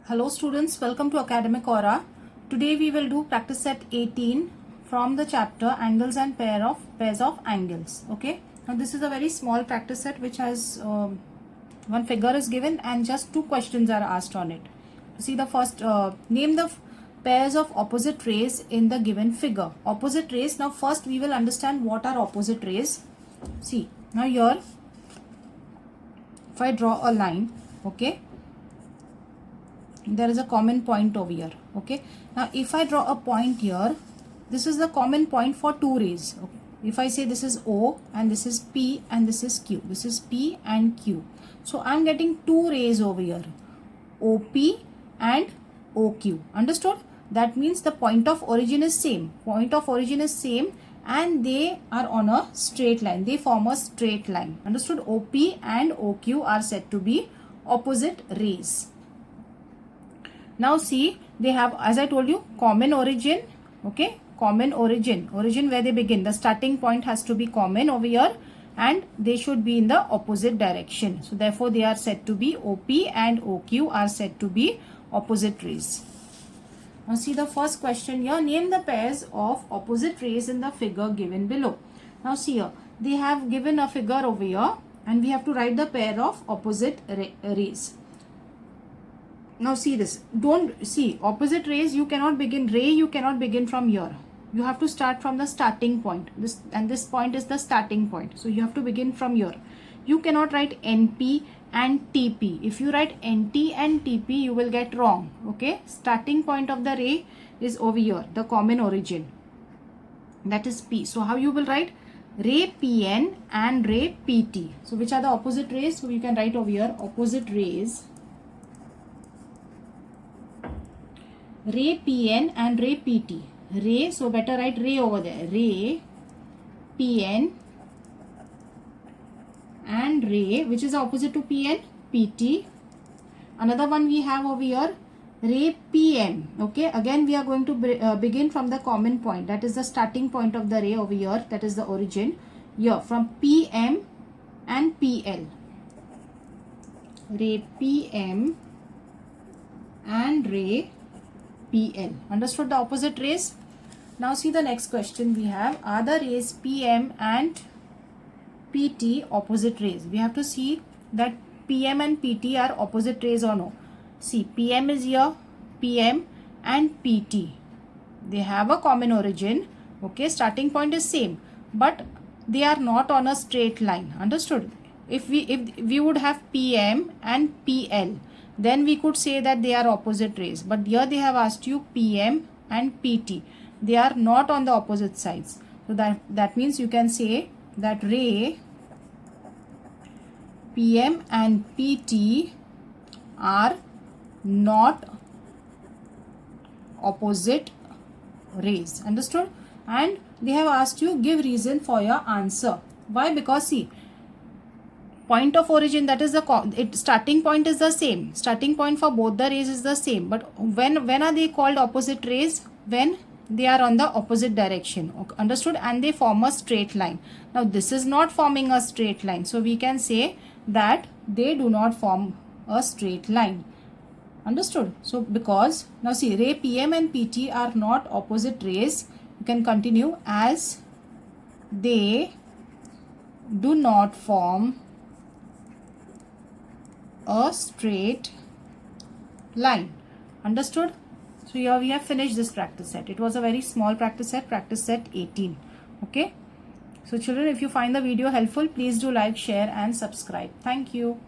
Hello students, welcome to Academic Aura. Today we will do practice set 18 from the chapter Angles and Pairs of Angles. Okay. Now this is a very small practice set which has one figure is given and just two questions are asked on it. See the first, name the pairs of opposite rays in the given figure. Opposite rays. Now first we will understand what are opposite rays. See, now here if I draw a line, okay, there is a common point over here. Okay, now if I draw a point here, this is the common point for two rays. Okay. If I say this is O and this is P and this is Q, this is P and Q, so I'm getting two rays over here, OP and OQ. Understood? That means the point of origin is same. Point of origin is same and they are on a straight line. They form a straight line. Understood? OP and OQ are said to be opposite rays. Now see, they have, as I told you, common origin. Okay, common origin where they begin. The starting point has to be common over here and they should be in the opposite direction. So therefore they are said to be OP and OQ are said to be opposite rays. Now see the first question here. Name the pairs of opposite rays in the figure given below. Now see here, they have given a figure over here and we have to write the pair of opposite rays. Now see this, don't see opposite rays, you cannot begin you cannot begin from here. You have to start from the starting point. This point is the starting point. So you have to begin from here. You cannot write NP and TP. If you write NT and TP, you will get wrong. Okay, starting point of the ray is over here, the common origin. That is P. So how you will write? Ray PN and ray PT. So which are the opposite rays? So you can write over here opposite rays. Ray PN and ray PT. Ray, so better write ray over there. Ray PN and ray, which is opposite to PN? PT. Another one we have over here, ray PM. Okay, again we are going to begin from the common point. That is the starting point of the ray over here. That is the origin. Here from PM and PL. Ray PM and ray PL. Understood the opposite rays? Now see the next question we have. Are the rays PM and PT opposite rays? We have to see that PM and PT are opposite rays or no. See, PM is here, PM and PT. They have a common origin. Okay, starting point is same, but they are not on a straight line. Understood? If we would have PM and PL, then we could say that they are opposite rays. But here they have asked you PM and PT. They are not on the opposite sides. So that means you can say that ray PM and PT are not opposite rays. Understood? And they have asked you give reason for your answer. Why? Because see, point of origin, that is the starting point is the same. Starting point for both the rays is the same. But when are they called opposite rays? When they are on the opposite direction. Okay, understood? And they form a straight line. Now this is not forming a straight line. So we can say that they do not form a straight line. Understood? So because now see, ray PM and PT are not opposite rays. You can continue as they do not form a straight line. Understood? So here we have finished this practice set. It was a very small practice set 18. Okay. So children, if you find the video helpful, please do like, share and subscribe. Thank you.